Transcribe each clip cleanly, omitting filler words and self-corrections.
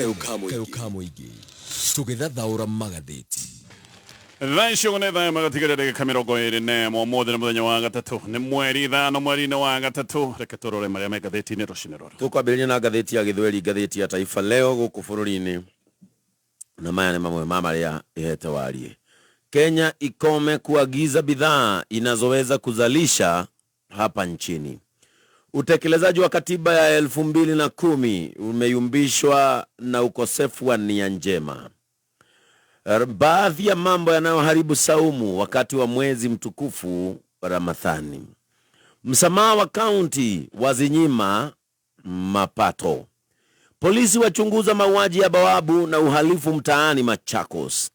kayukamo igi tugithathaura magatheti Thaisho ne tha magatigere kamirogo ine mo modern muthenya wa gatatu ni mweri thano mweri wa gatatu reke turore maria me gatheti ni ruciniroro tukwambiriria na gatheti ya Githweri gatheti ya Taifa Leo guku bururi-ini na maya ni mamwe maria ihete warie. Kenya ikome kuagiza bidhaa inazoweza kuzalisha hapa nchini. Utekelezaji wa katiba ya 2010 umeyumbishwa na ukosefu wa nia njema. Baadhi ya mambo yanayoharibu saumu wakati wa mwezi mtukufu Ramadhani. Msamaha wa kaunti wazinyima mapato. Polisi wachunguza mauaji ya bawabu na uhalifu mtaani Machakos.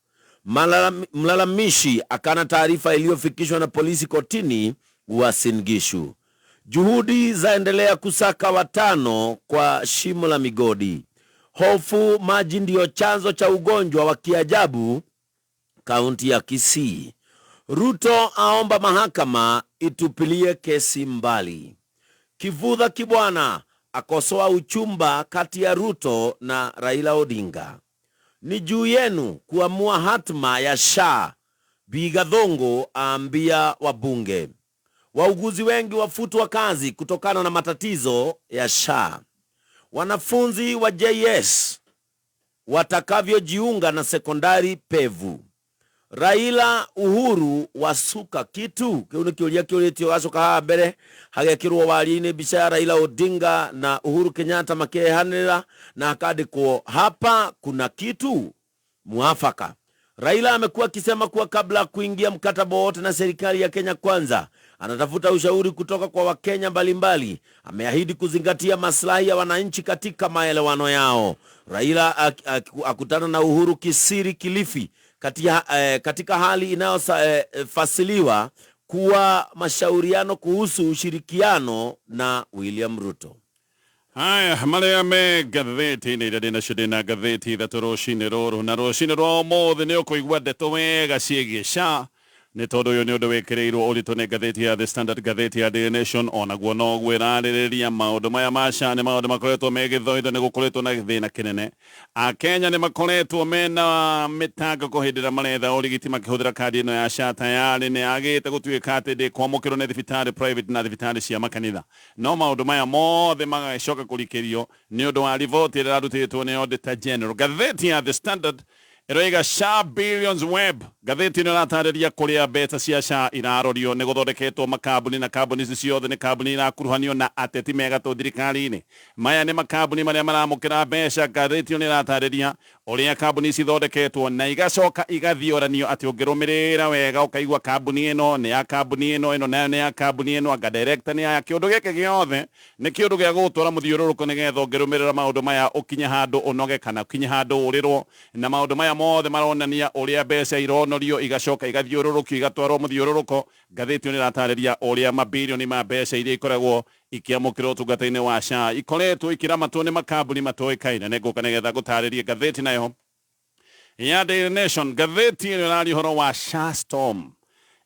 Mlalamishi akana taarifa iliyofikishwa na polisi kotini Uasin Gishu. Juhudi zaendelea kusaka watano kwa shimo la migodi. Hofu maji ndio chanzo cha ugonjwa wa kiajabu kaunti ya Kisii. Ruto aomba mahakama itupilie kesi mbali. Kivutha Kibwana akosoa uchumba kati ya Ruto na Raila Odinga. Ni juu yenu kuamua hatma ya SHA, Bigathongo aambia wabunge. Wauguzi wengi wafutwa kazi kutokana na matatizo ya SHA. Wanafunzi wa JS watakavyojiunga na sekondari pevu. Raila Uhuru wasuka kitu kiunia kiuletio asoka habere hagekirwo wali-ini bica ya Raila Odinga na Uhuru Kenyatta makehanira na akandikwo hapa kuna kitu muafaka. Raila amekuwa akisema kuwa kabla kuingia mkataba wote na serikali ya Kenya Kwanza anatafuta ushauri kutoka kwa Wakenya mbalimbali. Ameahidi kuzingatia maslahi ya wananchi katika maelewano yao. Raila akutana na Uhuru kisiri Kilifi katika hali inayofasiliwa kuwa mashauriano kuhusu ushirikiano na William Ruto. Haya, maria me gatheti ni rĩrĩ na shidina gatheti that ruciniroro na ruciniroro mothe nĩ ũkũigua ndeto wega ciĩgiĩ SHA nĩ tondũ ũyũ nĩ ũndũ wĩkĩrĩirwo ũritũ nĩ gatheti ya The Standard, gatheti ya The Nation, onaguo no gwĩrarĩrĩria maũndũ maya ma SHA nĩ maũndũ makoretwo megĩthoitho nĩ gũkoretwo na thĩna kĩnene. Akenya nĩ makoretwo mena mĩtangĩko hĩndĩ ĩrĩa maretha ũrigiti makĩhũthĩra kandi ĩno ya SHA tayarĩ nĩ agĩte gũtuĩka atĩ ndĩkwamũkĩrwo nĩ thibitarĩ private na thibitarĩ cia makanitha. No maũndũ maya mothe magacoka kũrikĩrio nĩ ũndũ wa riboti ĩrĩa ĩrarutĩtwo nĩ Auditor General. Gatheti ya The Standard ĩroiga SHA billions web. Gatheti ĩno ĩratarĩria kũrĩa mbeca cia SHA irarorio nĩ gũthondeketwo makambuni na kambuni ciothe nĩ kambuni irakuruhanio na ateti megatũ thirikari-inĩ. Maya nĩ makambuni marĩa maramũkĩra mbeca. Gatheti ĩno ĩratarĩria ũrĩa kambuni cithondeketwo na igacoka igathiũranio atĩ ũngĩrũmĩrĩra wega ũkaigua kambuni ĩno nĩ ya kambuni ĩno nayo nĩ ya kambuni ĩno, anga director nĩ ya kĩũndũ gĩkĩ gĩothe nĩ kĩũndũ gĩa gũtwara mũthiũrũrũko nĩgetha ũngĩrũmĩrĩra maũndũ maya ũkinye handũ ũnoge kana ũkinye handũ ũrĩrwo. Na maũndũ maya mothe maronania ũrĩa mbeca ironorio igacoka igathiũrũrũkio igatwarwo mũthiũrũrũko. Gatheti ĩno ĩratarĩria ũrĩa mabilioni ma mbeca iria ikoragwo ikiamũkĩrwo ũtungata-inĩ wa SHA ikoretwo ikiramatwo nĩ makambuni matoĩkaine. Nĩngũka nĩgetha gũtarĩria gatheti nayo ya The Nation. Gatheti ĩno ĩraria ũhoro wa SHA storm,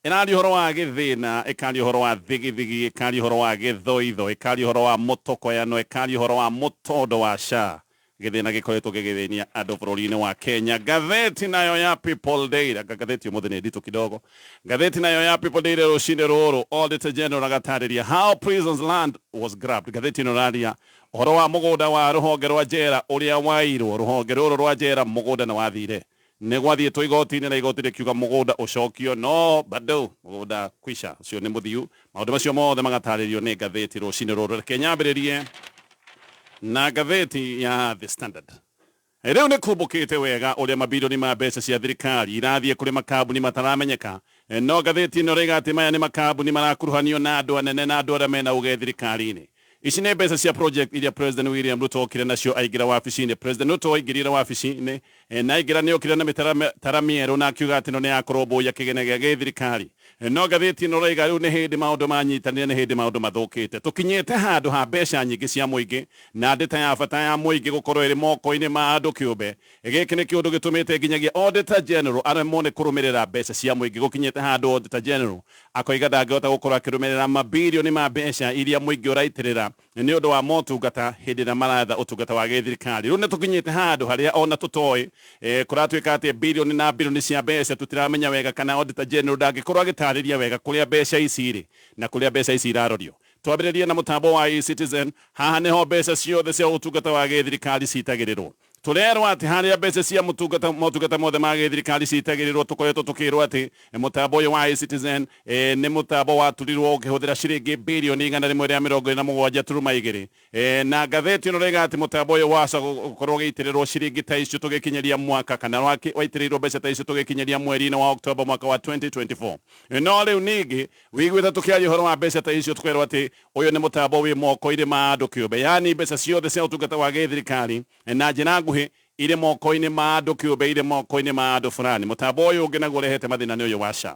ĩraria ũhoro wa gĩthĩna, ĩkaria ũhoro wa thigithigi, ĩkaria ũhoro wa gĩthoitho, ĩkaria ũhoro wa mũtokoyano, ĩkaria ũhoro wa mũtondo wa SHA. Gĩthĩna gĩkoretwo gĩgĩthĩnia andũ bũrũri-inĩ wa Kenya. Gatheti nayo ya People Daily, gatheti ũmũthĩ nĩ nditũ kidogo. Gatheti nayo ya People Daily rũcinĩ rũrũ, Auditor General agatarĩria how prisons land was grabbed. Gatheti ĩno ĩraria ũhoro wa mũgũnda wa rũhonge rwa njera ũrĩa wairwo. Rũhonge rũrũ rwa njera mũgũnda nĩ wathire, nĩ gwathiĩtwo igoti-inĩ na igoti rĩkiuga mũgũnda ũcokio. No bado mũgũnda kwisha, ũcio nĩ mũthiu. Maũndũ macio mothe magatarĩrio nĩ gatheti rũcinĩ rũrũ. Reke nyambĩrĩrie na gatheti ya The Standard. Rĩu nĩ kumbũkĩte wega ũrĩa mabilioni ma mbeca cia thirikari irathiĩ kũrĩ makambuni mataramenyeka. No gatheti ĩno rĩga atĩ maya nĩ makambuni marakuruhanio na andũ anene na andũ arĩa mena ũge thirikari-inĩ. Ici nĩ mbeca cia project iria President William Ruto okire nacio aingĩra wabici-inĩ. President Ruto aingĩrire wabici-inĩ na aingĩra nĩ okire na mĩtara mĩerũ na akiuga atĩ no nĩ yakũrũmbũiya kĩgĩna gĩa gĩthirikari. No gatheti ĩno rĩga rĩu nĩ hĩndĩ maũndũ manyitanire, nĩ hĩndĩ maũndũ mathũkĩte. Tũkinyĩte handũ ha mbeca nyingĩ cia mũingĩ na ndĩta ya bata ya mũingĩ gũkorwo ĩrĩ moko-inĩ ma andũ kĩũmbe. Gĩkĩ nĩ kĩũndũ gĩtũmĩte nginyagia Auditor General aremwo nĩ kũrũmĩrĩra mbeca cia mũingĩ. Gũkinyĩte handũ Auditor General akoiga ndangĩhota gũkorwo akĩrũmĩrĩra mabilioni ma mbeca iria mũingĩ ũraitĩrĩra nĩ ũndũ wa motungata hĩndĩ ĩrĩa maratha ũtungata wa gĩthirikari. Rĩu nĩ tũkinyĩte handũ harĩa ona tũtoĩ kũratuĩka atĩ bilioni na bilioni cia mbeca tũtiramenya wega kana Auditor General ndangĩkorwo agĩtarĩria wega kũrĩa mbeca ici irĩ na kũrĩa mbeca ici irarorio. Twambĩrĩrie na mũtambo wa eCitizen. Haha nĩho mbeca ciothe cia ũtungata wa gĩthirikari citagĩrĩrwo. Tũrerwo atĩ harĩa mbeca cia motungata mothe ma gĩthirikari citagĩrĩrwo, tũkoretwo tũkĩrwo atĩ mũtambo ũyũ wa eCitizen nĩ mũtambo waturirwo ũkĩhũthĩra ciringi bilioni 127.2. Na ngathĩti ĩno rauga atĩ mũtambo ũyũ wacokorwo ũgĩitĩrĩrwo ciringi ta icio tũgĩkinyeria mwaka kana waitĩrĩirwo mbeca ta icio tũgĩkinyeria mweri-inĩ wa Oktoba mwaka wa 2024. No rĩu ningĩ wĩiguĩte tũkĩaria ũhoro wa mbeca ta icio tũkerwo atĩ ũyũ nĩ mũtambo wĩ moko-inĩ ma andũ kĩũmbe, yani mbeca ciothe cia ũtungata wa gĩthirikari na njĩra nguhĩ irĩ moko-inĩ ma andũ kĩũmbe, irĩ moko-inĩ ma andũ fulani. Mũtambo ũyũ ũngĩ naguo ũrehete mathĩna nĩ ũyũ wa SHA.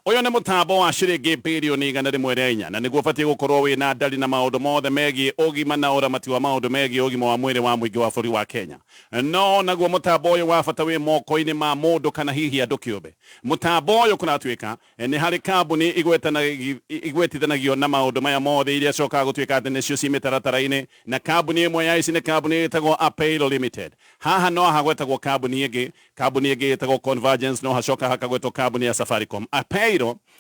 Ũyũ nĩ mũtambo wa ciringi bilioni 104 na nĩguo ũbatiĩ gũkorwo wĩna ndari na maũndũ mothe megiĩ ũgima na ũramati wa maũndũ megiĩ ũgima wa mwĩrĩ wa mũingĩ wa bũrũri wa Kenya. No naguo mũtambo ũyũ wa bata wĩ moko-inĩ ma mũndũ kana hihi andũ kĩũmbe. Mũtambo ũyũ kũratuĩka nĩ harĩ kambuni igwetithanagio na maũndũ maya mothe iria cokaga gũtuĩka atĩ nĩcio ci mĩtaratara-inĩ, na kambuni ĩmwe ya ici nĩ kambuni ĩtagwo Appeal Limited. Haha no hagwetagwo kambuni ĩngĩ ĩtagwo Convergence, no hacoka hakagwetwo kambuni ya Safaricom. Appeal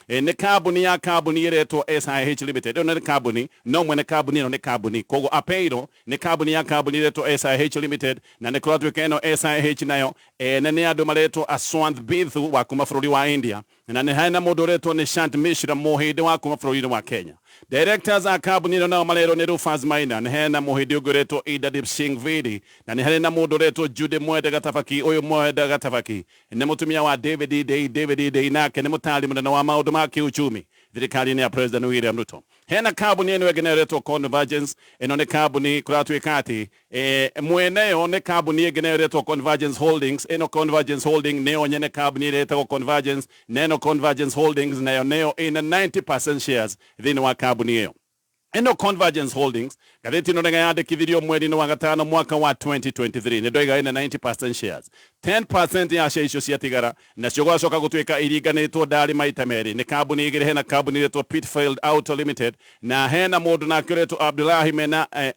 nĩ kambuni ya kambuni ĩretwo SHA Limited. Ĩno nĩ kambuni, no mwene kambuni ĩno nĩ kambuni. Koguo Appeal nĩ kambuni ya kambuni ĩretwo SHA Limited, na nĩ kũratuĩka ĩno SHA nayo ene nĩ andũ maretwo Aswant Bithu wa kuma bũrũri wa India, na nĩ hena mũndũ ũretwo nĩ Shant Mishra Mũhĩndĩ wa kuma bũrũri-inĩ wa Kenya. Directors a kambuni ĩno nao marerwo nĩ Rufus Maina, nĩ hena Mũhĩndĩ ũngĩ ũretwo Idadip Singh Vidi, na nĩ harĩ na mũndũ ũretwo Jude Mwende Gatabaki. Ũyũ Mwende Gatabaki nĩ mũtumia wa David Day, nake nĩ mũtaari mũnene wa maũndũ ma kĩuchumi thirikari-inĩ ya President William Ruto. Hena kambuni ĩno ĩngĩ ĩretwo Convergence. Ĩno nĩ kambuni kũratuĩka atĩ mwene yo nĩ kambuni ĩngĩ ĩretwo Convergence Holdings. Ĩno Convergence Holding nĩyo nyene kambuni ĩretwo Convergence, na ĩno Convergence Holdings nayo nĩyo ĩna 90% shares thĩinĩ wa kambuni ĩyo. Ĩno Convergence Holdings ngathĩti ĩno yandĩkithirio mweri-inĩ wa gatano mwaka wa 2023. Nĩ ndoiga ĩna 90% shares. 10% ya shares icio ciatigara nacio gwacoka gũtuĩka iringanĩtwo ndari maita merĩ. Nĩ kambuni igĩrĩ, hena kambuni ĩretwo Pitfield Auto Limited, na hena mũndũ nake ũretwo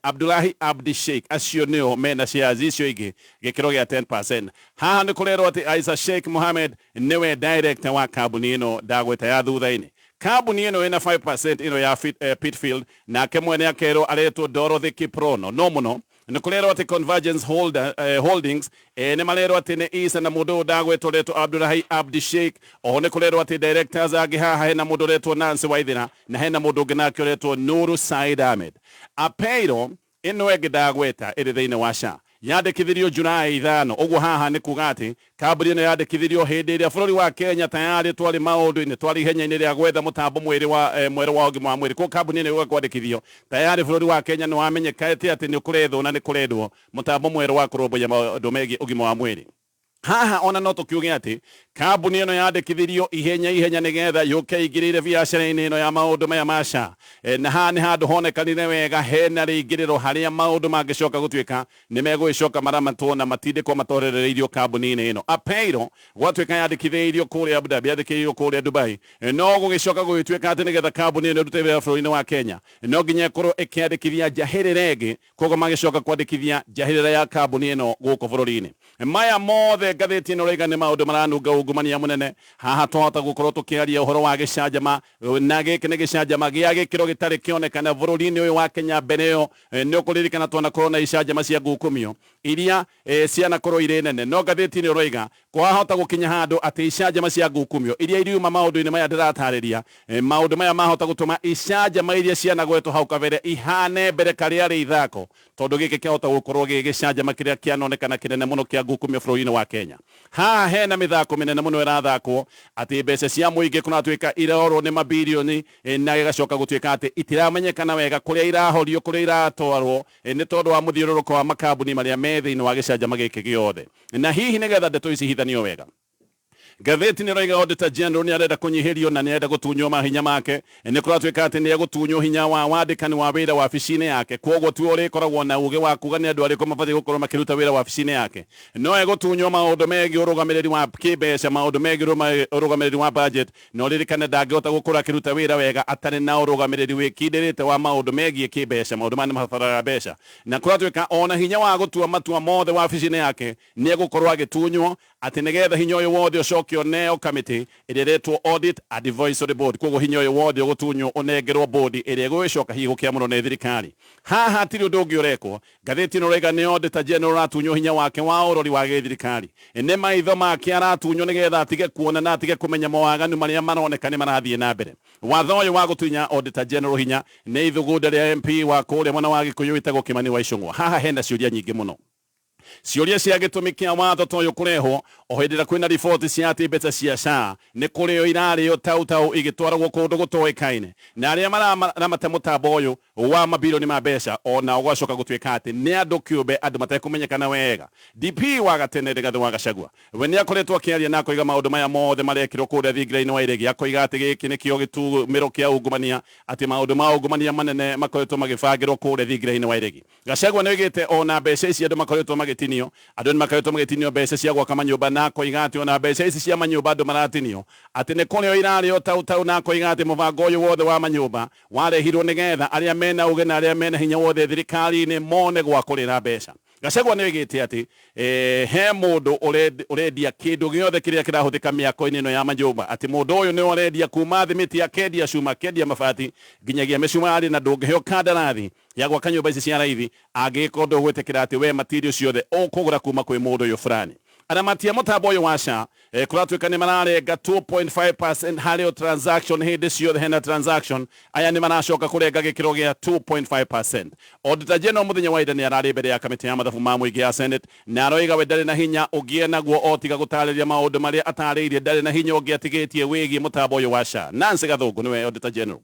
Abdullahi Abdi Sheikh. Acio nĩo mena shares icio ingĩ gĩkĩro gĩa 10%. Haha nĩ kũrerwo atĩ Isa Sheikh Mohammed nĩwe director wa kambuni ĩno ndagweta ya thutha-inĩ. Kambuni ĩno ĩna 5% ĩno ya Pitfield, nake mwene akerwo aretwo Dorothy Kiprono. No mũno nĩ kũrerwo atĩ Convergence Holdings nĩ marerwo atĩ nĩ Isa na mũndũ ndagwetwo ũretwo Abdullahi Abdi Sheikh. Oho nĩ kũrerwo atĩ directors angĩ haha hena mũndũ ũretwo Nancy Waithira, na hena mũndũ ũngĩ nake ũretwo Nuru Said Ahmed. Appeal ĩno ĩngĩ ndagweta ĩrĩ thĩinĩ wa SHA yandĩkithirio Julai 5. Ũguo haha nĩ kuga atĩ kambuni ĩno yandĩkithirio hĩndĩ ĩrĩa bũrũri wa Kenya tayari twarĩ maũndũ-inĩ, twarĩ ihenya-inĩ rĩa gwetha mũtambo mwerũ wa ũgima wa mwĩrĩ. Koguo kambuni ĩno ĩgũka kwandĩkithio tayari bũrũri wa Kenya nĩ wamenyekete atĩ nĩ kũrethwo na nĩ kũrendwo mũtambo mwerũ wa kũrũmbũiya maũndũ megiĩ ũgima wa mwĩrĩ. Haha ona no tũkiuge atĩ kambuni ĩno yandĩkithirio ihenya nĩgetha yũke igĩrĩire biacara-inĩ ĩno ya maũndũ maya ma SHA. Na haha nĩ handũ honekanire wega hena rĩingĩrĩro harĩa maũndũ mangĩcoka gũtuĩka nĩ megũgĩcoka maramatwo na matindĩkwo matorereirio kambuni-inĩ ĩno. Appeal gwatuĩka yandĩkithĩirio kũrĩa Abu Dhabi, yandĩkithĩirio kũrĩa Dubai, no gũgĩcoka gũgĩtuĩka atĩ nĩgetha kambuni ĩno ĩrute wĩra bũrũri-inĩ wa Kenya no nginya ĩkorwo ĩkĩandĩkithia njahĩrĩra ĩngĩ. Koguo magĩcoka kwandĩkithia njahĩrĩra ya kambuni ĩno gũkũ bũrũri-inĩ. Maya mothe ngathĩti ĩno rauga nĩ maũndũ maranunga ungumania mũnene. Haha twahota gũkorwo tũkĩaria ũhoro wa gĩcanjama, na gĩkĩ nĩ gĩcanjama gĩa gĩkĩro gĩtarĩ kĩonekana bũrũri-inĩ ũyũ wa Kenya. Mbere ĩyo nĩ ũkũririkana twanakorwo na icanjama cia ngukumio iria cianakorwo irĩ nene, no ngathĩti-inĩ ũrauga kwahota gũkinya handũ atĩ icanjama cia ngukumio iria iriuma maũndũ-inĩ maya ndĩratarĩria, maũndũ maya mahota gũtũma icanjama iria cianagwetwo hau kabere ihane mbere karĩa ithako, tondũ gĩkĩ kĩahota gũkorwo gĩgĩcanjama kĩrĩa kĩanonekana kĩnene mũno kĩa ngukumio bũrũri-inĩ wa Kenya. Haha hena mĩthako mĩnene mũno ĩrathakwo atĩ mbeca cia mũingĩ kũratuĩka irorwo nĩ mabilioni, na gĩgacoka gũtuĩka atĩ itiramenyekana wega kũrĩa irahorio, kũrĩa iratwarwo, nĩ tondũ wa mũthiũrũrũko wa makambuni marĩa me thĩinĩ wa gĩcanjama gĩkĩ gĩothe. Na hihi nĩgetha ndeto ici hithanio wega, Gatheti nä roiga Auditor General nä arenda kũnyihirio na nä arenda gũtunywo mahinya make nä kũratuĩka atĩ nĩ egũtunywo hinya wa wandĩkani wa wĩra wabici-inĩ yake kwoguo tu ũrĩkoragwo na ũgĩ wa kuga nĩ andũ arĩkũ mabatiĩ gũkorwo makĩruta wĩra wabici-inĩ yake no egũtunywo maũndũ megiĩ ũrũgamĩrĩri wa kĩmbeca maũndũ megiĩ ũrũgamĩrĩri wa budget no ririkane ndangĩhota gũkorwo akĩruta wĩra wega atarĩ na ũrũgamĩrĩri wĩkindĩrĩte wa maũndũ megiĩ kĩmbeca maũndũ manĩ mabataraga mbeca na kũratuĩka ona hinya wa gũtua matua mothe wabici-inĩ yake nĩ egũkorwo agĩtunywo atĩ nĩgetha hinya ũyũ wothe ũcokio neo committee ĩrĩa ĩretwo audit advisory board kwoguo hinya ũyũ wothe ũgũtunywo ũnengerwo board ĩrĩa ĩgũgĩcoka hihi gũkĩamũrwo nĩ thirikari haha hatirĩ ũndũ ũngĩ ũrekwo ngathĩti ĩno ũrauga nĩ Auditor General aratunywo hinya wake wa ũrori wa gĩthirikari nĩ maitho make aratunywo nĩgetha atige kuona na atige kũmenya mawaganu marĩa maroneka nĩ marathiĩ na mbere watho ũyũ wa gũtunya Auditor General hinya nĩ ithugunda rĩa MP wa kũrĩa mwena wa Gĩkũyũ wĩtagwo Kĩmani wa Icũng'wa haha hena ciũria nyingĩ mũno ciũria cia gĩtũmi kĩa watho ta ũyũ kũrehwo o hĩndĩ ĩrĩa kwĩna riboti cia atĩ mbeca cia SHA nĩ kũrĩo irarĩo taũ igĩtwaragwo kũndũ gũtoĩkaine na arĩa maramata mũtambo ũyũ wa mabirioni ma mbeca ona ũgacoka gũtuĩka atĩ nĩ andũ kĩũmbe andũ matekũmenyekana wega DP wa gatene Rigathĩ wa Gachagua we nĩ akoretwo akĩaria na akoiga maũndũ maya mothe marekĩrwo kũrĩa thingira-inĩ wa iregi akoiga atĩ gĩkĩ nĩkĩo gĩtumĩro kĩa ungumania atĩ maũndũ ma ungumania manene makoretwo magĩbangĩrwo kũrĩa thingira-inĩ wa iregi Gachagua nĩ oigĩte ona mbeca ici andũ makoretwo magĩtinio andũ nĩ makoretwo magĩtinio mbeca cia gwaka manyũmba na akoiga atĩ ona mbeca ici cia manyũmba andũ maratinio atĩ nĩ kũrĩo irarĩo taũ na akoiga atĩ mũbango ũyũ wothe wa manyũmba warehirwo nĩgetha arĩa mena ũgĩ na arĩa mena hinya wothe thirikari-inĩ mone gwa kũrĩra mbeca Gachagua nĩ oigĩte atĩ he mũndũ ũrendia kĩndũ gĩothe kĩrĩa kĩrahũthĩka mĩako-inĩ ĩno ya manyũmba atĩ mũndũ ũyũ nĩ ũrendia kuma thimiti akendia cuma akendia mabati nginyagia mĩcumarĩ na ndũngĩheo kandarathi ya gwaka nyũmba ici cia raithi angĩkorwo ndũgwĩtĩkĩra atĩ we material ciothe ũkũgũra kuma kwĩ mũndũ ũyũ fulani aramatia mũtambo ũyũ wa SHA kũratuĩka nĩ mararenga 2.5% harĩ o transaction hĩndĩ ciothe hena transaction aya nĩ maracoka kũrenga gĩkĩro gĩa 2.5% Auditor General mũthenya wa ira nĩ ararĩ mbere ya kamĩtĩ ya mathabu ma mũingĩ ya Senate na aroiga we ndarĩ na hinya ũngĩe naguo o tiga gũtarĩria maũndũ marĩa atarĩirie ndarĩ na hinya ũngĩ atigĩtie wĩgiĩ mũtambo ũyũ wa SHA Nancy Gathũngũ nĩwe Auditor General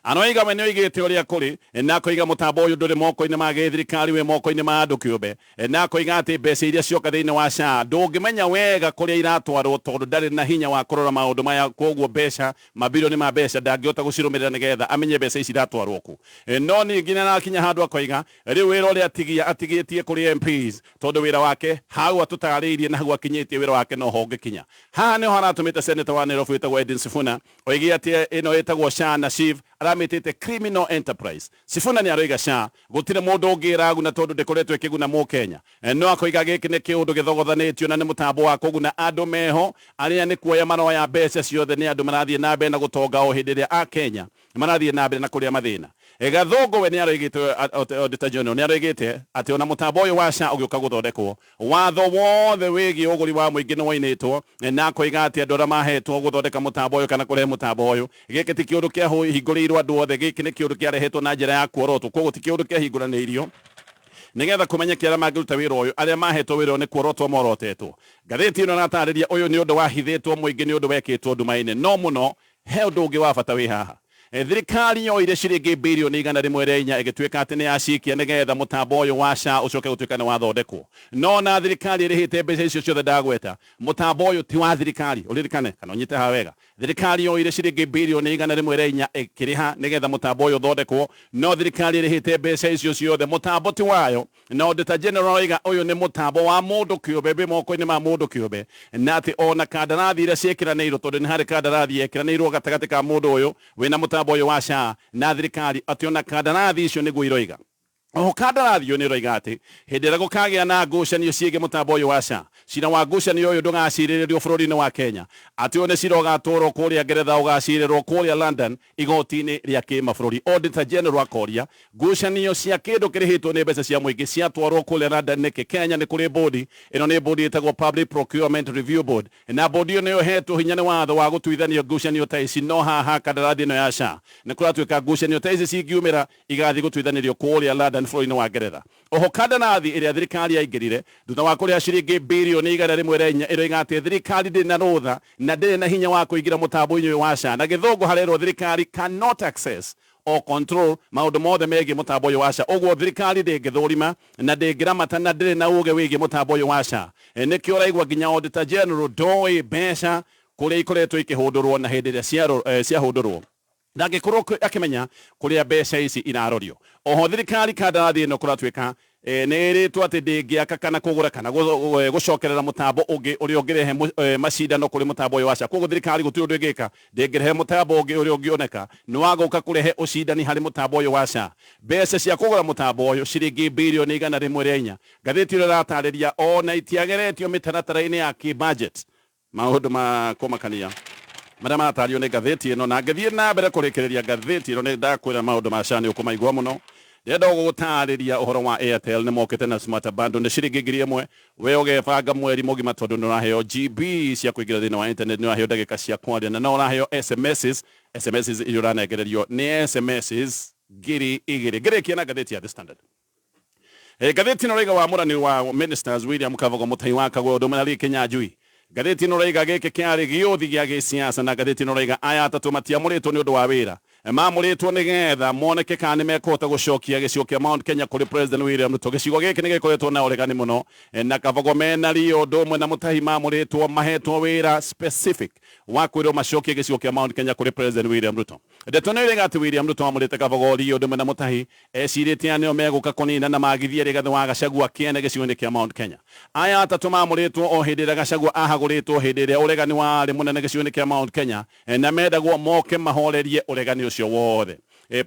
anoiga we nĩ oigĩte ũrĩa kũrĩ na akoiga mũtambo ũyũ ndũrĩ moko-inĩ ma gĩthirikari wĩ moko-inĩ ma andũ kĩũmbe na akoiga atĩ mbeca iria cioka thĩinĩ wa SHA ndũngĩmenya wega kũrĩa iratwarwo tondũ ndarĩ na hinya wa kũrora maũndũ maya kwoguo mbeca mabirioni ma mbeca ndangĩhota gũcirũmĩrĩra nĩgetha amenye mbeca ici iratwarwo ku no ningĩ nĩ arakinya handũ akoiga rĩu wĩra ũrĩa atigĩtie kũrĩ MPs tondũ wĩra wake hau atũtarĩirie na hau akinyĩtie wĩra wake no ho ũngĩkinya haha nĩho haratũmĩte Senator wa Nairobi wĩtagwo Edwin Sifuna oige atĩ ĩno ĩtagwo SHA na SHIF aramitĩte criminal enterprise Sifuna nĩ aroiga SHA gũtirĩ mũndũ ũngĩraguna tondũ ndĩkoretwo ĩkĩguna mũkenya no akoiga gĩkĩ nĩ kĩũndũ gĩthogothanĩtio na nĩ mũtambo wa kũguna andũ meho arĩa nĩ kuoya maroya mbeca ciothe nĩ andũ marathiĩ na mbere na gũtonga o hĩndĩ ĩrĩa akenya marathiĩ na mbere na kũrĩa mathĩna Gathũngũ we nĩ aroigĩte Auditor General nĩ aroigĩte atĩ ona mũtambo ũyũ wa SHA ũgĩũka gũthondekwo watho wothe wĩgiĩ ũgũri wa mũingĩ nĩ woinĩtwo na akoiga atĩ andũ arĩa mahetwo gũthondeka mũtambo ũyũ kana kũrehe mũtambo ũyũ gĩkĩ ti kĩũndũ kĩahingũrĩirwo andũ othe gĩkĩ nĩ kĩũndũ kĩarehetwo na njĩra ya kuorotwo kwoguo ti kĩũndũ kĩahingũranĩirio nĩgetha kũmenyeke arĩa mangĩruta wĩra ũyũ arĩa mahetwo wĩra ũyũ nĩ kuorotwo morotetwo ngathĩti ĩno natarĩria ũyũ nĩ ũndũ wahithĩtwo mũingĩ nĩ ũndũ wekĩtwo nduma-inĩ no mũno he ũndũ ũngĩ wa bata wĩ haha thirikari yoire ciringi birioni 104 ĩgĩtuĩka atĩ nĩ yacikia nĩgetha mũtambo ũyũ wa SHA ũcoke gũtuĩka nĩ wathondekwo no na thirikari ĩrĩhĩte mbeca icio ciothe ndagweta mũtambo ũyũ ti wa thirikari ũririkane kana ũnyite haha wega thirikari yoire ciringi birioni 104 ĩkĩrĩha nĩgetha mũtambo ũyũ ũthondekwo no thirikari ĩrĩhĩte mbeca icio ciothe mũtambo ti wayo na Auditor General oiga ũyũ nĩ mũtambo wa mũndũ kĩũmbe wĩ moko-inĩ ma mũndũ kĩũmbe na atĩ ona kandarathi iria ciĩkĩranĩirwo tondũ nĩ harĩ kandarathi yekĩranĩirwo gatagatĩ ka mũndũ ũyũ wĩna mũtambo ũyũ wa SHA na thirikari atĩ ona kandarathi icio nĩguo iroiga oho kandarathi ũyũ nĩ iroiga atĩ hĩndĩ ĩrĩa gũkagĩa na ngucanio ciĩgiĩ mũtambo ũyũ wa SHA cira wa ngucanio ũyũ ndũgacirĩrĩrio bũrũri-inĩ wa Kenya atĩ one cira ũgatwarwo kũrĩa Ngeretha ũgacirĩrwo kũrĩa London igoti-inĩ rĩa kĩmabũrũri Auditor General akoria ngucanio cia kĩndũ kĩrĩhĩtwo nĩ mbeca cia mũingĩ ciatwarwo kũrĩa London nĩkĩ Kenya nĩ kũrĩ bodi ĩno nĩ bodi ĩtagwo Public Procurement Review Board na bodi ĩyo nĩyo hetwo hinya nĩ watho wa gũtuithania ngucanio ta ici no haha kandarathi ĩno ya SHA nĩ kũratuĩka ngucanio ta ici cingiumĩra igathiĩ gũtuithanĩrio kũrĩa London bũrũri-inĩ wa Ngeretha oho kandarathi ĩrĩa thirikari yaingĩrire thutha wa kũrĩha ciringi birioni 104 ĩroiga atĩ thirikari ndĩrĩ na rũtha na ndĩrĩ na hinya wa kũingĩra mũtambo-inĩ ũyũ wa SHA na Gĩthũngũ harerwo thirikari cannot access o control maundu mothe megie mutambo uyu wa SHA ogwo thirikari ndingithurima na ndingiramata na ndiri na uge wigie mutambo uyu wa SHA nikio uraigwa nginya Auditor General ndoi mbeca kuria ikoretwo ikihundurwo na hindi iria ciahundurwo ndagikorwo akimenya kuria mbeca ici irarorio oho thirikari kandarathi ino kuratwika nĩĩrĩtwo atĩ ndĩngĩaka kana kũgũra kana gũcokerera mũtambo ũngĩ ũrĩa ũngĩrehe macindano kũrĩ mũtambo ũyũ wa SHA koguo thirikari gũtirĩ ũndũ ĩngĩka ndĩngĩrehe mũtambo ũngĩ ũrĩa ũngĩoneka nĩ wagũka kũrehe ũcindani harĩ mũtambo ũyũ wa SHA mbeca cia kũgũra mũtambo ũyũ ciringi birioni 104 ngathĩti ĩrĩa ĩratarĩria ona itiageretio mĩtaratara-inĩ ya kĩ-budget maũndũ ma kũmakania marĩa maratario nĩ ngathĩti ĩno na ngĩthiĩ na mbere kũrĩkĩrĩria ngathĩti ĩno nĩ ndakwĩra maũndũ ma SHA nĩ ũkũmaigua mũno ndenda gũgũtarĩria ũhoro wa Airtel nĩ mokĩte na smart bundle nĩ ciringi 1,000 we ũgebanga mweri mũgima tondũ nĩ ũraheo GB cia kũingĩra thĩinĩ wa internet nĩ ũraheo ndagĩka cia kwaria na no ũraheo SMS iria ũranengererio nĩ SMS 2,000 ngĩrĩkia na ngathĩti ya The Standard ngathĩti ĩno ũraiga wamũrani wa ministers William Kabogo Mũtai wa Kagwe ũndũ ũmwe na Rĩkĩ Njui ngathĩti ĩno ũraiga gĩkĩ kĩarĩ gĩũthi gĩa gĩsiasa na ngathĩti ĩno ũraiga aya atatũ matiamũrĩtwo nĩ ũndũ wa wĩra mamũrĩtwo nĩgetha moneke kana nĩmekũhota gũcokia gĩcigo kĩa Mount Kenya kũrĩ President William Ruto gĩcigo gĩkĩ nĩ gĩkoretwo na ũregani mũno na Kabogo mena rio ũndũ ũmwe na Mũtahi mamũrĩtwo mahetwo wĩra specific wa kwĩrwo macokie gĩcigo kĩa Mount Kenya kũrĩ President William Ruto ndeto nĩ ũrĩga atĩ William Ruto mamũrĩte Kabogo rio ũndũ ũmwe na Mũtahi ecirĩtie nĩo megũka kũnina na magithie rĩgathe wa Gachagua kĩene gĩcigo-inĩ kĩa Mount Kenya aya atatũ mamũrĩtwo o hĩndĩ ĩrĩa Gachagua ahagũrĩtwo hĩndĩ ĩrĩa ũregani warĩ mũnene gĩcigo-inĩ kĩa Mount Kenya na mendagwo moke mahorerie ũregani ũcio wothe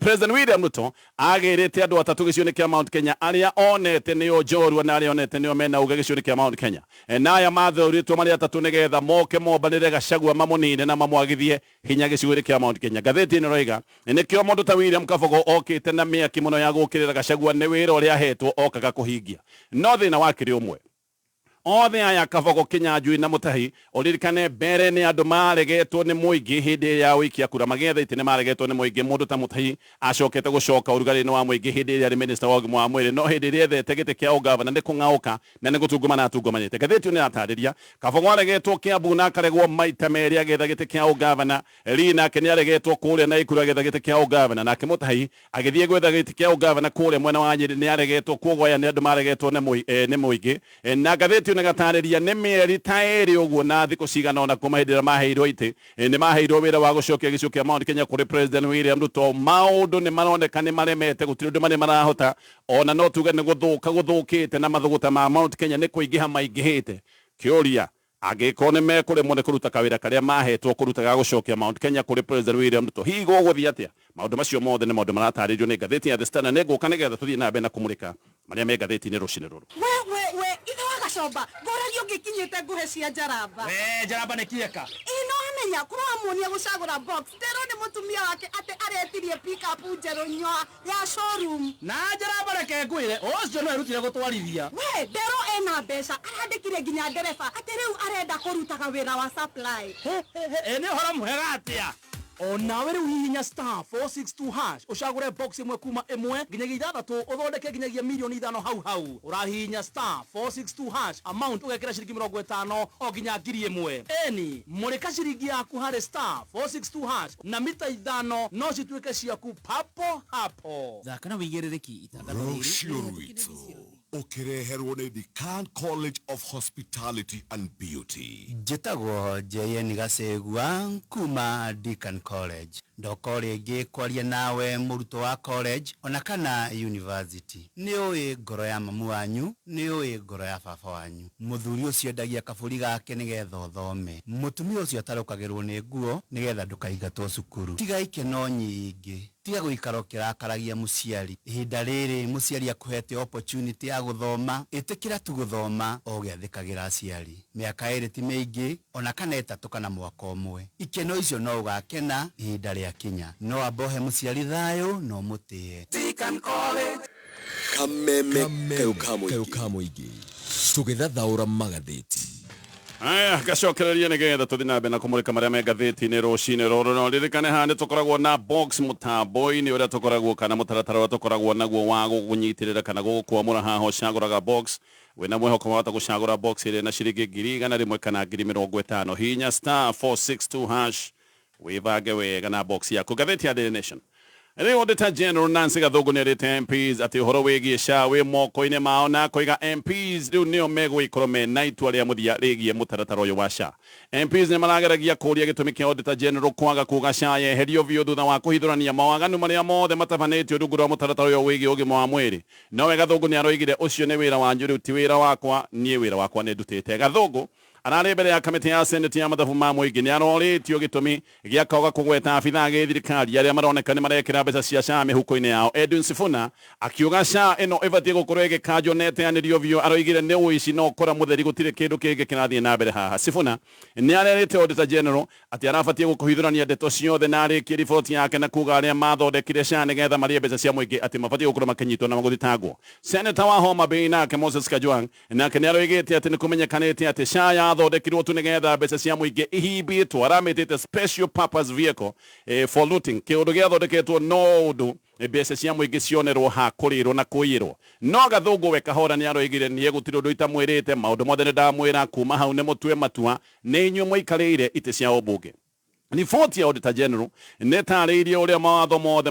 President William Ruto agĩrĩte andũ atatũ gĩcigo-inĩ kĩa Mount Kenya arĩa onete nĩo njorua na arĩa onete nĩo mena uga gĩcigo-inĩ kĩa Mount Kenya na aya mathurĩtwo marĩ atatũ nĩgetha moke mombanĩre Gachagua mamũnine na mamwagithie hinya gĩcigo-inĩ kĩa Mount Kenya ngathĩti ĩno ĩroiga nĩkĩo mũndũ ta William Kabogo okĩte na mĩaki mũno ya gũkĩrĩra Gachagua nĩ wĩra ũrĩa ahetwo okaga kũhingia no thĩna wakĩrĩ ũmwe othe aya Kabogo Kinyanjui na Mũtahi ũririkane mbere nĩ andũ maregetwo nĩ mũingĩ hĩndĩ ya ũikia kura magetha itĩ nĩ maregetwo nĩ mũingĩ mũndũ ta Mũtahi acokete gũcoka ũrugarĩ-inĩ wa mũingĩ hĩndĩ ĩrĩa arĩ minister wa ũgima wa mwĩrĩ no hĩndĩ ĩrĩa ethete gĩtĩ kĩa ũgavana nĩ kũng'aũka na nĩ gũtungumana atungumanĩte ngathĩti ĩno ĩratarĩria Kabogo aregetwo Kiambu na akaregwo maita merĩ agetha gĩtĩ kĩa ũgavana Lee nake nĩ aregetwo kũrĩa na Ikuru agetha gĩtĩ kĩa ũgavana nake Mũtahi agĩthiĩ gwetha gĩtĩ kĩa ũgavana kũrĩa mwena wa Nyĩrĩ nĩ aregetwo kuoguo aya nĩ andũ maregetwo nĩ mũingĩ na ngathĩti ĩno ĩgatarĩria nĩ mĩeri ta ĩrĩ ũguo na thikũ cigana ona kuma hĩndĩ ĩrĩa maheirwo itĩ nĩ maheirwo wĩra wa gũcokia gĩcigo kĩa Mount Kenya kũrĩ President William Ruto maũndũ nĩ maroneka nĩ maremete gũtirĩ ũndũ marĩ marahota ona no tuge nĩ gũthũkĩte na mathũgũta ma Mount Kenya nĩ kũingĩha maingĩhĩte kĩũria angĩkorwo nĩ mekũremwo nĩ kũruta kawĩra karĩa mahetwo kũruta ga gũcokia Mount Kenya kũrĩ President William Ruto hihi gũgũthiĩ atĩa maũndũ macio mothe nĩ maũndũ maratarĩrio nĩ ngathĩti ya The Standard nĩ ngũka nĩgetha tũthiĩ na mbere na kũmũrĩka marĩa me ngathĩti-inĩ rũcinĩ rũrũ we ithe wa Gacomba ngũrario ngĩkinyĩte nguhe cia Njaramba Njaramba nĩ kieka ino amenya kũrĩ wamuonia gũcagũra box tero nĩ mũtumia wake atĩ aretirie pick up njerũ nyoa ya showroom na Njaramba reke ngwĩre ũcio no erutire gũtwarithia we ndero ena mbeca arandĩkire nginya ndereba atĩ rĩu arenda kũrutaga wĩra wa supply nĩ ũhoro mwega atĩa onawe rĩu hihinya star 462# ũcagũre box ĩmwe kuma ĩmwe nginyagia ithathatũ ũthondeke nginyagia mirioni 5 hau ũrahihinya star 462# amount ũgekĩra ciringi 50 o nginya 1,000 eni mũrĩka ciringi yaku harĩ star 462# na mita 5 no cituĩke ciaku papo hapo thaka na wĩigĩrĩrĩki Rũciũ rwitũ ũkĩreherwo nĩ the Khan College of Hospitality and Beauty njĩtagwo JN Gacegua kuma Deakin College ndoko rĩngĩ kwaria nawe mũrutwo wa college ona kana university nĩ ũĩ ngoro ya mamu wanyu nĩ ũĩ ngoro ya baba wanyu mũthuri ũcio endagia kabũri gake nĩgetha ũthome mũtumia ũcio atarũkagĩrwo nĩ nguo nĩgetha ndũkaingatwo cukuru tiga ikeno nyingĩ tiga gũikara ũkĩrakaragia mũciari ihinda rĩrĩ mũciari akũhete opportunity ya gũthoma ĩtĩkĩra tu gũthoma o gĩathĩkagĩra aciari mĩaka ĩrĩ ti mĩingĩ ona kana ĩtatũ kana mwaka ũmwe ikeno icio no ũgakena ihinda rĩa kinya no ambohe mũciari thayũ no mũtĩe kameme kau ka mũingĩ tũgĩthathaũra magathĩti aya gacokereria nĩgetha tũthiĩ na mbere na kũmũrĩka marĩa me ngathĩti-inĩ rũcinĩ rũrũ no ririkane haha nĩ tũkoragwo na box mũtambo-inĩ ũrĩa tũkoragwo kana mũtaratara ũrĩa tũkoragwo naguo wa gũgũnyitĩrĩra kana gũgũkwamũra haha ũcagũraga box wĩna mwĩhoko wahota gũcagũra box ĩrĩa na ciringi 100 kana 50 hinya star 462# wĩbange wega na box yaku ngathĩti ya Daily Nation Rĩu Auditor General Nancy Gathugu nĩerĩte MPs atĩ ũhoro wĩgiĩ SHA wĩ moko-inĩ mao na koiga MPs rĩu nĩo megũgĩkorwo mena itua rĩa mũthia rĩgiĩ mũtaratara ũyũ wa SHA. MPs nĩ marageragia kũũria gĩtũmi kĩa Auditor General kwaga kuuga SHA yeherio biũ thutha wa kũhithũrania mawaganu marĩa mothe matabanĩtio rungu rwa mũtaratara ũyũ wĩgiĩ ũgima wa mwĩrĩ. Nowe Gathugu nĩaroigire ũcio nĩ wĩra wanyu, rĩu ti wĩra wakwa, niĩ wĩra wakwa nĩ ndutĩte. Gathugu ararĩ mbere ya kamĩtĩ ya Senate ya mathabu ma mũingĩ nĩarorĩtio gĩtũmi gĩa kwaga kũgweta abithaa gĩthirikari arĩa maroneka nĩ marekĩra mbeca cia SHA mĩhuko-inĩ yao. Edwin Sifuna akiuga SHA ĩno ĩbatiĩ gũkorwo ĩgĩkanjwo na ĩteanĩrio biũ. Aroigire nĩ ũici no ũkora mũtheri gũtirĩ kĩndũ kĩngĩ kĩrathiĩ na mbere haha. Sifuna nĩarerĩte Auditor General atĩ arabatiĩ gũkũhithũrania ndeto ciothe na arĩkie riboti yake na kuga arĩa mathondekire SHA nĩgetha marĩe mbeca cia mũingĩ atĩ mabatiĩ gũkorwo makĩnyitwo na magũthitangwo. Senator wa Homa Bay nake Moses Kajwang' nake nĩaroigĩte atĩ nĩkũmenyekanĩte atĩ SHA yathondekirwo tu nĩgetha mbeca cia mũingĩ ihimbĩtwo. Aramĩtĩte special purpose vehicle for looting, kĩũndũ gĩathondeketwo no ũndũ mbeca cia mũingĩ cionerwo ha kũrĩrwo na kũiyĩrwo. No Gathugu we kahora nĩaroigire nĩ gũtirĩ ũndũ itamwĩrĩte, maũndũ mothe nĩndamwĩra, kuma hau nĩ mũtue matua, nĩ inyuĩ mũikarĩire itĩ cia ũmbunge. Riboti ya Auditor General nĩtarĩirie ũrĩa mawatho mothe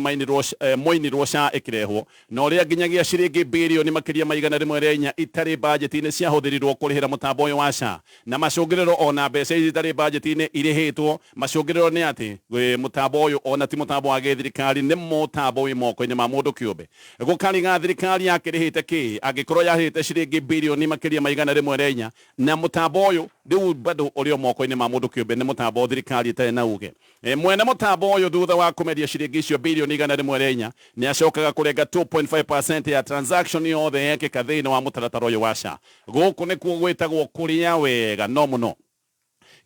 moinirwo SHA ĩkĩrehwo na ũrĩa nginyagia ciringi birioni makĩria ma 104 itarĩ bajeti-inĩ ciahũthĩrirwo kũrĩhĩra mũtambo ũyũ wa SHA, na macũngĩrĩro ona mbeca ici itarĩ bajeti-inĩ irĩhĩtwo. Macũngĩrĩro nĩ atĩ mũtambo ũyũ ona ti mũtambo wa gĩthirikari, nĩ mũtambo wĩ moko-inĩ ma mũndũ kĩũmbe. Gũkariga thirikari yakĩrĩhĩte kĩ angĩkorwo yahĩte ciringi birioni makĩria ma 104 na mũtambo ũyũ rĩu bado ũrĩ moko-inĩ ma mũndũ kĩũmbe, nĩ mũtambo thirikari ĩtarĩ na uge. Mwene mũtambo ũyũ thutha wa kũmeria ciringi icio birioni 104 nĩacokaga kũrenga 2.5% ya transaction yothe yekĩka thĩinĩ wa mũtaratara ũyũ wa SHA. Gũkũ nĩkuo gwĩtagwo kũrĩa wega no mũno.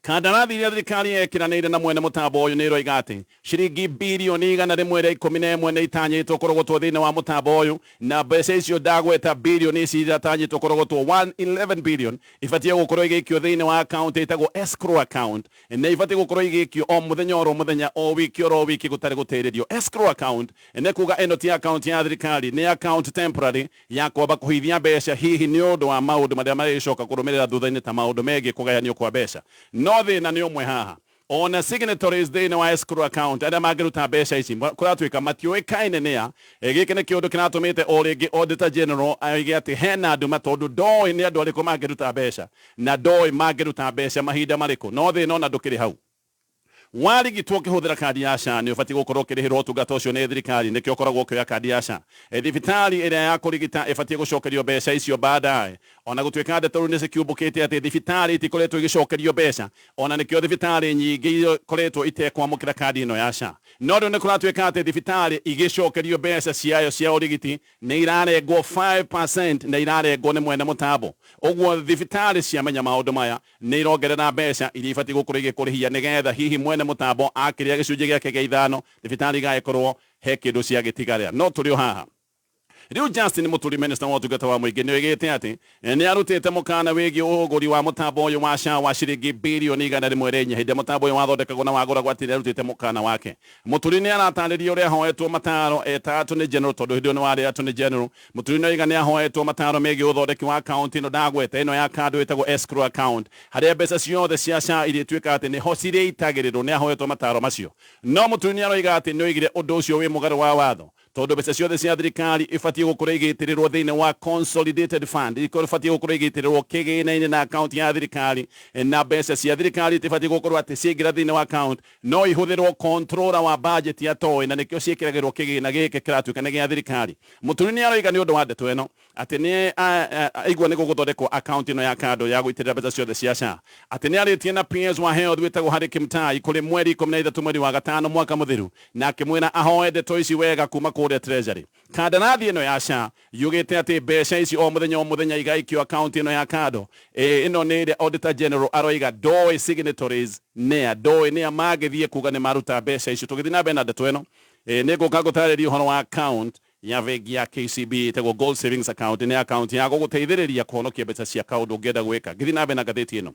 Kandarathi iria thirikari yekiranĩire na mwene mũtambo ũyũ nĩroiga atĩ ciringi birioni 111 nĩitanyĩtwo kũrogotwo thĩinĩ wa mũtambo ũyũ, na mbeca icio ndagweta birioni ici iratanyĩtwo kũrogotwo 111 billion ibatiĩ gũkorwo igĩikio thĩinĩ wa account ĩtagwo escrow account, na ibatiĩ gũkorwo igĩikio o mũthenya oro mũthenya, o wiki gũtarĩ gũtĩrĩrio. Escrow account nĩ kuga ĩno ti account ya thirikari, nĩ account temporary ya kwamba kũhithia mbeca hihi nĩ ũndũ wa maũndũ marĩa marĩcoka kũrũmĩrĩra thutha-inĩ ta maũndũ megiĩ kũgayanio kwa mbeca. No thĩna nĩ ũmwe haha, ona signatories thĩinĩ wa escrow account arĩa mangĩruta mbeca ici kũratuĩka matiũĩkaine nĩa. Gĩkĩ nĩ kĩũndũ kĩratũmĩte o rĩngĩ Auditor General aige atĩ hena nduma, tondũ ndoĩ nĩ andũ arĩkũ mangĩruta mbeca na ndoĩ mangĩruta mbeca mahinda marĩkũ. No thĩna ona ndũkĩrĩ hau. Warigitwo ũkĩhũthĩra kandi ya SHA nĩ ũbatiĩ gũkorwo ũkĩrĩhĩrwo ũtungata ũcio nĩ thirikari, nĩkĩo ũkoragwo ũkĩoya kandi ya SHA. Thibitarĩ ĩrĩa ya kũrigita ĩbatiĩ gũcokerio mbeca icio baadaye. Ona gũtuĩka ndeto rĩu nĩcikiumbũkĩte atĩ thibitarĩ itikoretwo igĩcokerio mbeca, ona nĩkĩo thibitarĩ nyingĩ ikoretwo itekwamũkĩra kandi ĩno ya SHA. No rĩu nĩkũratuĩka atĩ thibitarĩ igĩcokerio mbeca ciayo cia ũrigiti nĩ irarengwo 5% na irarengwo nĩ mwene mũtambo. Ũguo thibitarĩ ciamenya maũndũ maya nĩ irongerera mbeca iria ibatiĩ gũkorwo igĩkũrĩhia nĩgetha hihi mwene mũtambo akĩrĩa gĩcunjĩ gĩake gĩa ithano thibitarĩ igagĩkorwo he kĩndũ ciagĩtigarĩra. No tũrĩ o haha. Rĩu Justin Mũturi, minister wa ũtungata wa mũingĩ, nĩoigĩte atĩ nĩarutĩte mũkana wĩgiĩ ũgũri wa mũtambo ũyũ wa SHA wa ciringi birioni 104 hĩndĩ mũtambo ũyũ wathondekagwo na wagũragwo atĩ nĩarutĩte mũkana wake. Mũturi nĩaratarĩria ũrĩa ahoetwo mataro Attorney General, tondũ hĩndĩ ĩyo nĩ warĩ Attorney General. Mũturi nĩoiga nĩahoetwo mataro megiĩ ũthondeki wa account ĩno ndagweta ĩno ya kando ĩtagwo escrow account, harĩa mbeca ciothe cia SHA irĩtuĩka atĩ nĩho cirĩitagĩrĩrwo. Nĩahoetwo mataro macio, no Mũturi nĩaroiga atĩ nĩoigire ũndũ ũcio wĩ mũgarũ wa watho, tondũ mbeca ciothe cia thirikari ibatiĩ gũkorwo igĩtĩrĩrwo thĩinĩ wa consolidated fund, ibatiĩ gũkorwo igĩtĩrĩrwo kĩgĩna-inĩ na account ya thirikari, na mbeca cia thirikari ibatiĩ gũkorwo atĩ ciaingĩra thĩinĩ wa account no ihũthĩrwo controller wa budget ya toĩ, na nĩkĩo ciĩkĩragĩrwo kĩgĩna gĩkĩ kĩratuĩka nĩ gĩa thirikari. Mũturi nĩaroiga nĩ ũndũ wa ndeto ĩno atĩ nĩ aigua nĩ gũgũthondekwo account ĩno ya kando ya gũitĩrĩra mbeca ciothe cia SHA, atĩ nĩarĩtie na PS wa health wĩtagwo Harry Kimtai kũrĩ mweri 13 mweri wa gatano mwaka mũthiru, na akĩmwĩra ahoe ndeto ici wega kuma kũrĩa Treasury. Kandarathi ĩno ya SHA yugĩte atĩ mbeca ici o mũthenya igaikio account ĩno ya kando. Ĩno nĩ ĩrĩa Auditor General aroiga ndoĩ signatories ndoĩ nĩa mangĩthiĩ kuga nĩ maruta mbeca icio. Tũgĩthiĩ na mbere na ndeto ĩno, nĩngũka gũtarĩria ũhoro wa account ya bengi ya KCB ĩtagwo Gold Savings Account. Nĩ account ya gũgũteithĩrĩria kũhonokia mbeca cia kaũndũ ũngĩenda gwĩka. Ngĩthiĩ na mbere na ngathĩti ĩno,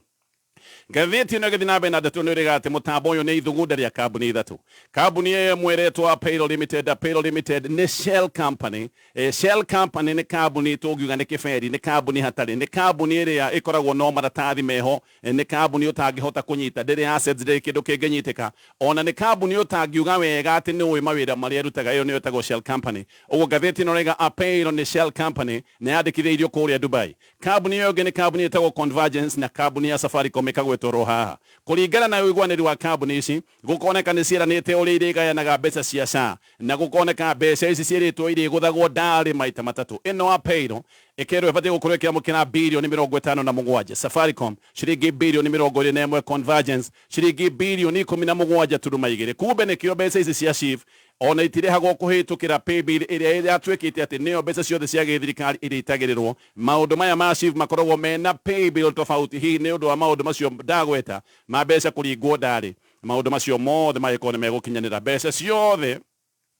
ngathĩti ĩno ĩgĩthiĩ na mbere na ndeto nĩ ũrĩga atĩ mũtambo ũyũ nĩ ithugunda rĩa kambuni ithatũ. Kambuni ĩyo ĩmwe ĩretwo Payroll Limited. Payroll Limited nĩ shell company. Shell company nĩ kambuni tũngiuga nĩ kĩberi, nĩ kambuni hatarĩ, nĩ kambuni ĩrĩa ĩkoragwo no maratathi meho, nĩ kambuni ũtangĩhota kũnyita, ndĩrĩ assets, ndĩrĩ kĩndũ kĩngĩnyitĩka, ona nĩ kambuni ũtangiuga wega atĩ nĩ ũĩ mawĩra marĩa ĩrutaga, ĩyo nĩyo ĩtagwo shell company. Ũguo ngathĩti ĩno ĩrauga Payroll nĩ shell company na yandĩkithĩirio kũrĩa Dubai. Kambuni ĩyo ĩngĩ nĩ kambuni ĩtagwo Convergence na kambuni ya Safaricom ĩkagwetwo haha. Kũringana na ũiguanĩri wa kambuni ici gũkoneka nĩ ciĩranĩte ũrĩa irĩgayanaga mbeca cia SHA na gũkoneka mbeca ici ciĩrĩtwo irĩgũthagwo ndarĩ maita matatũ. Ĩno wa Payroll ĩkerwo ĩbatiĩ gũkorwo ĩkĩamũkĩra birioni 57. Safaricom ciringi birioni 21. Convergence ciringi birioni 17.2. Kumbe nĩkĩo mbeca ici cia SHIF ona itirĩhagwo kũhĩtũkĩra paybill ĩrĩa yatuĩkĩte atĩ nĩyo mbeca ciothe cia gĩthirikari iria itagĩrĩrwo. Maũndũ maya ma SHIF makoragwo mena paybill tofauti. Hihi nĩ ũndũ wa maũndũ macio ndagweta ma mbeca kũringwo ndarĩ, maũndũ macio mothe magĩkorwo nĩ megũkinyanĩra. Mbeca ciothe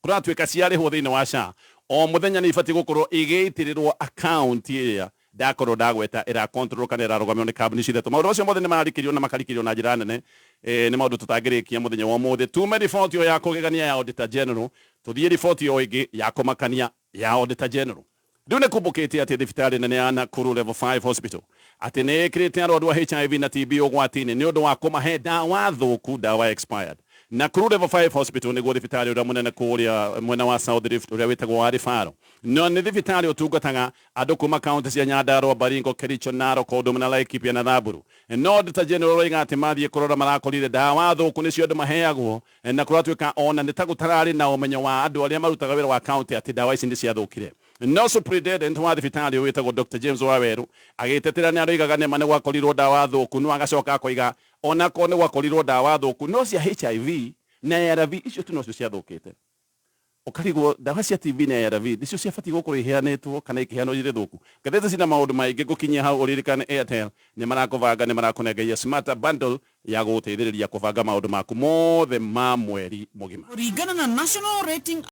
kũratuĩka ciarĩhwo thĩinĩ wa SHA o mũthenya nĩ ibatiĩ gũkorwo igĩitĩrĩrwo account ĩrĩa ndakorwo ndagweta ĩrakontrol kana ĩrarũgamio nĩ kambuni cithatũ. Maũndũ macio mothe nĩ mararĩkĩrio na makarĩkĩrio na njĩra nene. Nĩ maũndũ tũtangĩrĩkia mũthenya wa ũmũthĩ. Tume riboti ĩyo ya kũgegania ya Auditor General, tũthiĩ riboti ĩyo ĩngĩ ya kũmakania ya Auditor General. Rĩu nĩ kumbũkĩte atĩ thibitarĩ nene ya Nakuru Level 5 Hospital atĩ nĩ ĩkĩrĩte arwaru a HIV na TB ũgwati-inĩ nĩ ũndũ wa kũmahe ndawa thũku, ndawa expired. Nakuru Level 5 Hospital nĩguo thibitarĩ ũrĩa mũnene kũrĩa mwena wa South Rift ũrĩa wĩtagwo wa Rifaro. No nĩ thibitarĩ ũtungataga andũ kuma kaunti cia Nyandarua, Baringo, Kericho, Narok, Ũndũmwe na Laikipia na Thamburu. No Auditor General oiga atĩ mathiĩ kũrora marakorire ndawa thũku nĩcio andũ maheagwo na kũratuĩka ona nĩ ta gũtararĩ na ũmenyo wa andũ arĩa marutaga wĩra wa kaunti atĩ ndawa ici nĩ ciathũkire. No superintendent wa thibitarĩ ũyũ wĩtagwo Dr. James Waweru agĩtetera nĩ aroigaga nĩ ma nĩ gwakorirwo ndawa thũku, no agacoka akoiga ona ko nĩ gwakorirwo ndawa thũku no cia HIV na ARV icio tu nocio ciathũkĩte. Ũkarigwo ndawa cia TB na ARV nicio ciabatiĩ gũkorwo iheanĩtwo kana ikĩheanwo irĩ thũku. Ngathĩti cina maũndũ maingĩ gũkinyia hau ũririkane Airtel nĩ marakũbanga, nĩ marakũnengeria smarter bundle ya gũgũteithĩrĩria kũbanga maũndũ maku mothe ma mweri mũgima. Kũringana na National Rating